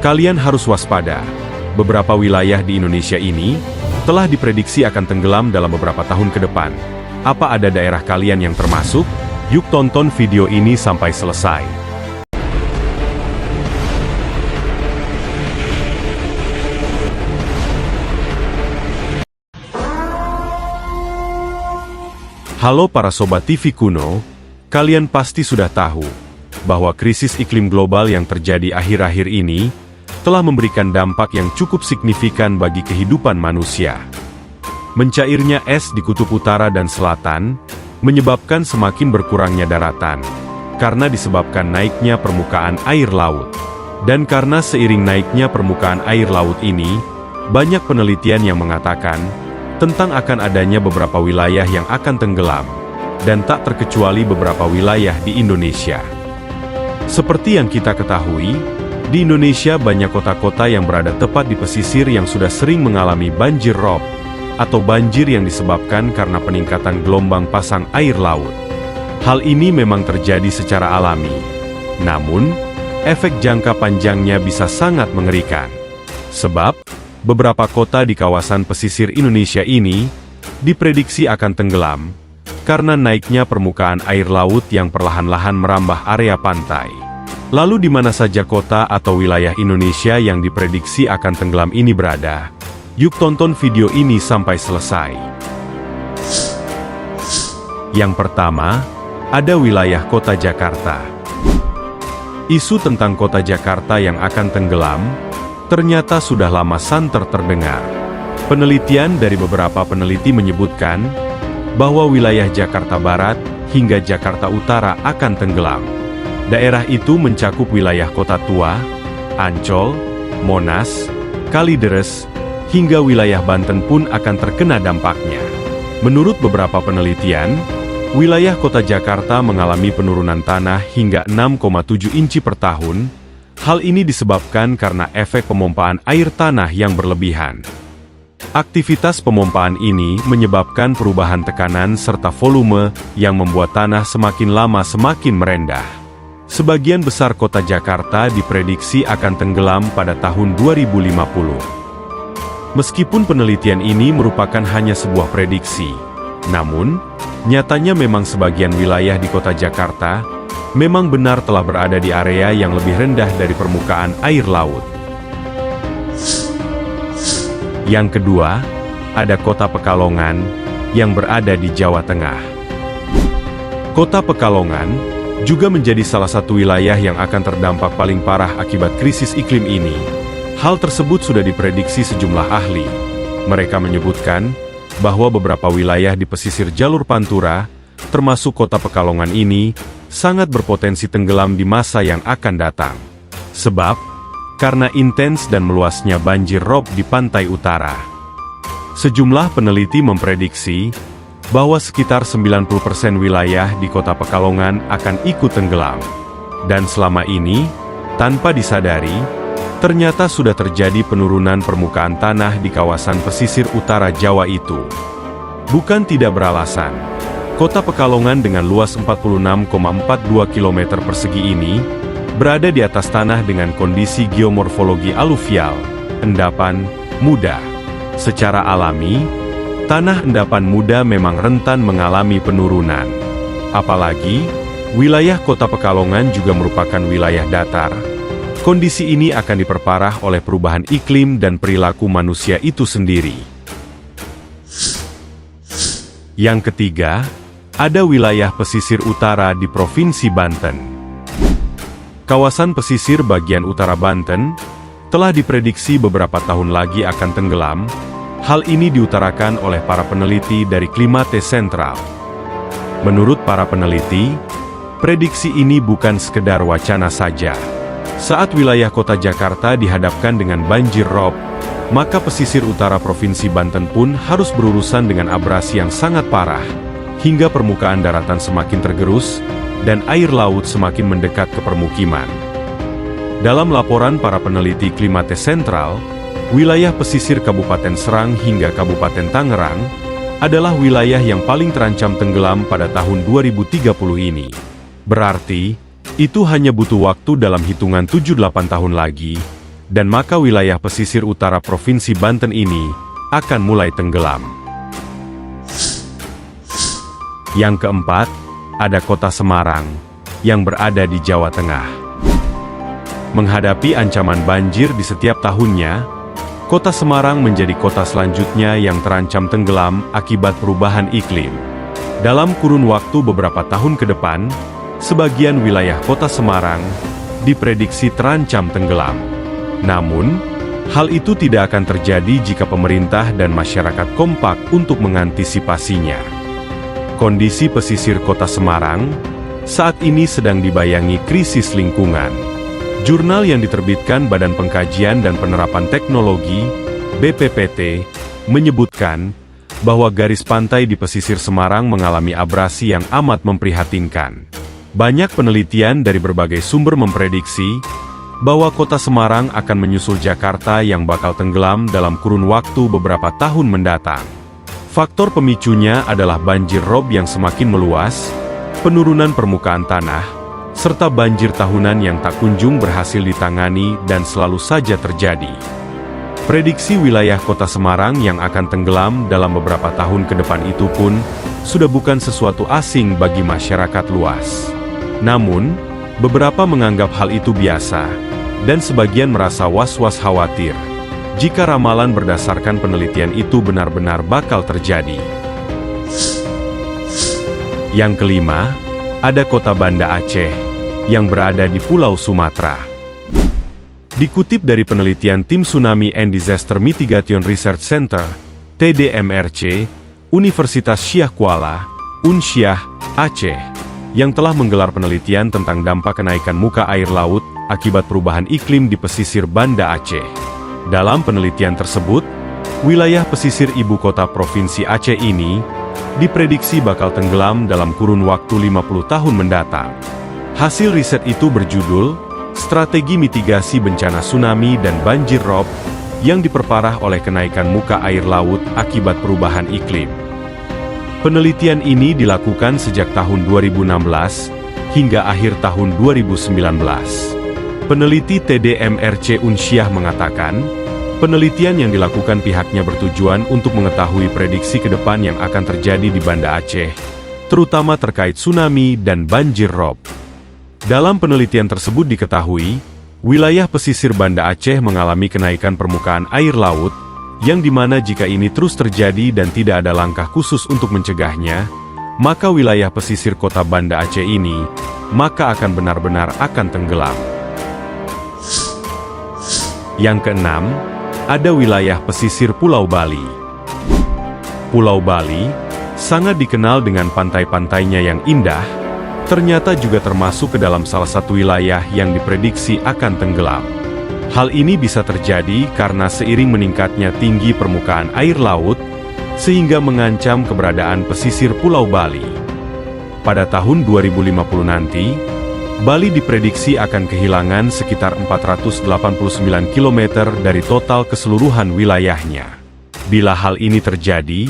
Kalian harus waspada. Beberapa wilayah di Indonesia ini telah diprediksi akan tenggelam dalam beberapa tahun ke depan. Apa ada daerah kalian yang termasuk? Yuk tonton video ini sampai selesai. Halo para Sobat TV Kuno, kalian pasti sudah tahu bahwa krisis iklim global yang terjadi akhir-akhir ini telah memberikan dampak yang cukup signifikan bagi kehidupan manusia. Mencairnya es di kutub utara dan selatan menyebabkan semakin berkurangnya daratan, karena disebabkan naiknya permukaan air laut. Dan karena seiring naiknya permukaan air laut ini, banyak penelitian yang mengatakan tentang akan adanya beberapa wilayah yang akan tenggelam, dan tak terkecuali beberapa wilayah di Indonesia. Seperti yang kita ketahui, di Indonesia banyak kota-kota yang berada tepat di pesisir yang sudah sering mengalami banjir rob, atau banjir yang disebabkan karena peningkatan gelombang pasang air laut. Hal ini memang terjadi secara alami. Namun, efek jangka panjangnya bisa sangat mengerikan. Sebab, beberapa kota di kawasan pesisir Indonesia ini diprediksi akan tenggelam karena naiknya permukaan air laut yang perlahan-lahan merambah area pantai. Lalu di mana saja kota atau wilayah Indonesia yang diprediksi akan tenggelam ini berada? Yuk tonton video ini sampai selesai. Yang pertama, ada wilayah kota Jakarta. Isu tentang kota Jakarta yang akan tenggelam ternyata sudah lama santer terdengar. Penelitian dari beberapa peneliti menyebutkan bahwa wilayah Jakarta Barat hingga Jakarta Utara akan tenggelam. Daerah itu mencakup wilayah Kota Tua, Ancol, Monas, Kalideres, hingga wilayah Banten pun akan terkena dampaknya. Menurut beberapa penelitian, wilayah Kota Jakarta mengalami penurunan tanah hingga 6,7 inci per tahun. Hal ini disebabkan karena efek pemompaan air tanah yang berlebihan. Aktivitas pemompaan ini menyebabkan perubahan tekanan serta volume yang membuat tanah semakin lama semakin merendah. Sebagian besar kota Jakarta diprediksi akan tenggelam pada tahun 2050. Meskipun penelitian ini merupakan hanya sebuah prediksi, namun, nyatanya memang sebagian wilayah di kota Jakarta memang benar telah berada di area yang lebih rendah dari permukaan air laut. Yang kedua, ada kota Pekalongan yang berada di Jawa Tengah. Kota Pekalongan juga menjadi salah satu wilayah yang akan terdampak paling parah akibat krisis iklim ini. Hal tersebut sudah diprediksi sejumlah ahli. Mereka menyebutkan bahwa beberapa wilayah di pesisir jalur Pantura, termasuk kota Pekalongan ini, sangat berpotensi tenggelam di masa yang akan datang. Sebab, karena intens dan meluasnya banjir rob di pantai utara. Sejumlah peneliti memprediksi bahwa sekitar 90% wilayah di kota Pekalongan akan ikut tenggelam. Dan selama ini, tanpa disadari, ternyata sudah terjadi penurunan permukaan tanah di kawasan pesisir utara Jawa itu. Bukan tidak beralasan, kota Pekalongan dengan luas 46,42 km persegi ini berada di atas tanah dengan kondisi geomorfologi aluvial, endapan, muda. Secara alami, tanah endapan muda memang rentan mengalami penurunan. Apalagi, wilayah kota Pekalongan juga merupakan wilayah datar. Kondisi ini akan diperparah oleh perubahan iklim dan perilaku manusia itu sendiri. Yang ketiga, ada wilayah pesisir utara di Provinsi Banten. Kawasan pesisir bagian utara Banten telah diprediksi beberapa tahun lagi akan tenggelam. Hal ini diutarakan oleh para peneliti dari Klimate Sentral. Menurut para peneliti, prediksi ini bukan sekedar wacana saja. Saat wilayah kota Jakarta dihadapkan dengan banjir rob, maka pesisir utara Provinsi Banten pun harus berurusan dengan abrasi yang sangat parah, hingga permukaan daratan semakin tergerus, dan air laut semakin mendekat ke permukiman. Dalam laporan para peneliti Klimate Sentral, wilayah pesisir Kabupaten Serang hingga Kabupaten Tangerang adalah wilayah yang paling terancam tenggelam pada tahun 2030 ini. Berarti, itu hanya butuh waktu dalam hitungan 7-8 tahun lagi, dan maka wilayah pesisir utara Provinsi Banten ini akan mulai tenggelam. Yang keempat, ada Kota Semarang, yang berada di Jawa Tengah. Menghadapi ancaman banjir di setiap tahunnya, Kota Semarang menjadi kota selanjutnya yang terancam tenggelam akibat perubahan iklim. Dalam kurun waktu beberapa tahun ke depan, sebagian wilayah Kota Semarang diprediksi terancam tenggelam. Namun, hal itu tidak akan terjadi jika pemerintah dan masyarakat kompak untuk mengantisipasinya. Kondisi pesisir Kota Semarang saat ini sedang dibayangi krisis lingkungan. Jurnal yang diterbitkan Badan Pengkajian dan Penerapan Teknologi (BPPT) menyebutkan bahwa garis pantai di pesisir Semarang mengalami abrasi yang amat memprihatinkan. Banyak penelitian dari berbagai sumber memprediksi bahwa Kota Semarang akan menyusul Jakarta yang bakal tenggelam dalam kurun waktu beberapa tahun mendatang. Faktor pemicunya adalah banjir rob yang semakin meluas, penurunan permukaan tanah, serta banjir tahunan yang tak kunjung berhasil ditangani dan selalu saja terjadi. Prediksi wilayah Kota Semarang yang akan tenggelam dalam beberapa tahun ke depan itu pun sudah bukan sesuatu asing bagi masyarakat luas. Namun, beberapa menganggap hal itu biasa, dan sebagian merasa was-was khawatir jika ramalan berdasarkan penelitian itu benar-benar bakal terjadi. Yang kelima, ada Kota Banda Aceh, yang berada di Pulau Sumatera. Dikutip dari penelitian Tim Tsunami and Disaster Mitigation Research Center, TDMRC, Universitas Syah Kuala, Unsyah, Aceh, yang telah menggelar penelitian tentang dampak kenaikan muka air laut akibat perubahan iklim di pesisir Banda Aceh. Dalam penelitian tersebut, wilayah pesisir ibu kota Provinsi Aceh ini diprediksi bakal tenggelam dalam kurun waktu 50 tahun mendatang. Hasil riset itu berjudul Strategi Mitigasi Bencana Tsunami dan Banjir Rob yang diperparah oleh kenaikan muka air laut akibat perubahan iklim. Penelitian ini dilakukan sejak tahun 2016 hingga akhir tahun 2019. Peneliti TDMRC Unsyah mengatakan, penelitian yang dilakukan pihaknya bertujuan untuk mengetahui prediksi ke depan yang akan terjadi di Banda Aceh, terutama terkait tsunami dan banjir rob. Dalam penelitian tersebut diketahui, wilayah pesisir Banda Aceh mengalami kenaikan permukaan air laut, yang dimana jika ini terus terjadi dan tidak ada langkah khusus untuk mencegahnya, maka wilayah pesisir kota Banda Aceh ini, maka akan benar-benar akan tenggelam. Yang keenam, ada wilayah pesisir Pulau Bali. Pulau Bali, sangat dikenal dengan pantai-pantainya yang indah, ternyata juga termasuk ke dalam salah satu wilayah yang diprediksi akan tenggelam. Hal ini bisa terjadi karena seiring meningkatnya tinggi permukaan air laut, sehingga mengancam keberadaan pesisir Pulau Bali. Pada tahun 2050 nanti, Bali diprediksi akan kehilangan sekitar 489 km dari total keseluruhan wilayahnya. Bila hal ini terjadi,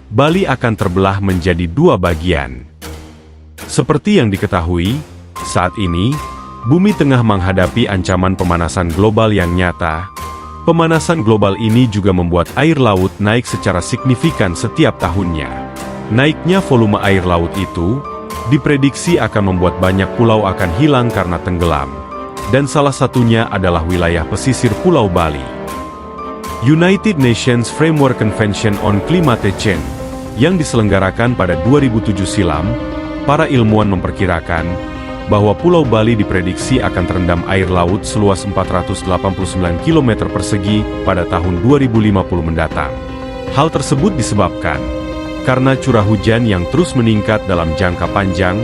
Bali akan terbelah menjadi dua bagian. Seperti yang diketahui, saat ini, bumi tengah menghadapi ancaman pemanasan global yang nyata. Pemanasan global ini juga membuat air laut naik secara signifikan setiap tahunnya. Naiknya volume air laut itu diprediksi akan membuat banyak pulau akan hilang karena tenggelam, dan salah satunya adalah wilayah pesisir Pulau Bali. United Nations Framework Convention on Climate Change, yang diselenggarakan pada 2007 silam, para ilmuwan memperkirakan bahwa Pulau Bali diprediksi akan terendam air laut seluas 489 km persegi pada tahun 2050 mendatang. Hal tersebut disebabkan karena curah hujan yang terus meningkat dalam jangka panjang,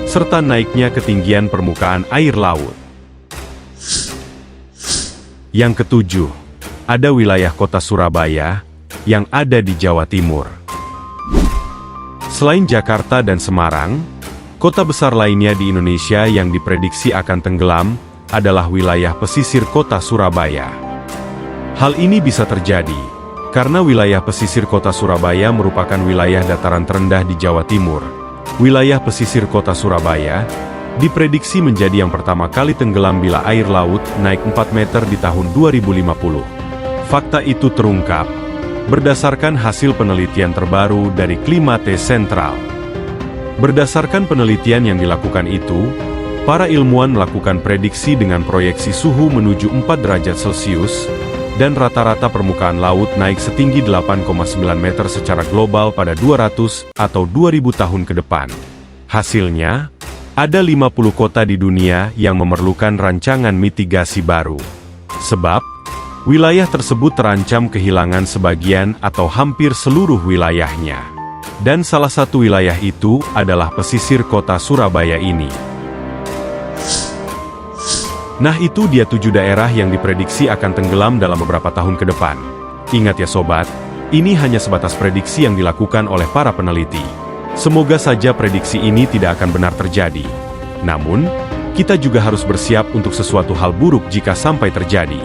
serta naiknya ketinggian permukaan air laut. Yang ketujuh, ada wilayah kota Surabaya, yang ada di Jawa Timur. Selain Jakarta dan Semarang, kota besar lainnya di Indonesia yang diprediksi akan tenggelam, adalah wilayah pesisir kota Surabaya. Hal ini bisa terjadi karena wilayah pesisir kota Surabaya merupakan wilayah dataran terendah di Jawa Timur. Wilayah pesisir kota Surabaya diprediksi menjadi yang pertama kali tenggelam bila air laut naik 4 meter di tahun 2050. Fakta itu terungkap berdasarkan hasil penelitian terbaru dari Climate Central. Berdasarkan penelitian yang dilakukan itu, para ilmuwan melakukan prediksi dengan proyeksi suhu menuju 4 derajat Celcius, dan rata-rata permukaan laut naik setinggi 8,9 meter secara global pada 200 atau 2000 tahun ke depan. Hasilnya, ada 50 kota di dunia yang memerlukan rancangan mitigasi baru. Sebab, wilayah tersebut terancam kehilangan sebagian atau hampir seluruh wilayahnya. Dan salah satu wilayah itu adalah pesisir kota Surabaya ini. Nah, itu dia 7 daerah yang diprediksi akan tenggelam dalam beberapa tahun ke depan. Ingat ya sobat, ini hanya sebatas prediksi yang dilakukan oleh para peneliti. Semoga saja prediksi ini tidak akan benar terjadi. Namun, kita juga harus bersiap untuk sesuatu hal buruk jika sampai terjadi.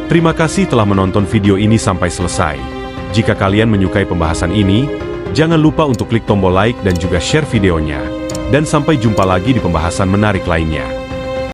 Terima kasih telah menonton video ini sampai selesai. Jika kalian menyukai pembahasan ini, jangan lupa untuk klik tombol like dan juga share videonya. Dan sampai jumpa lagi di pembahasan menarik lainnya.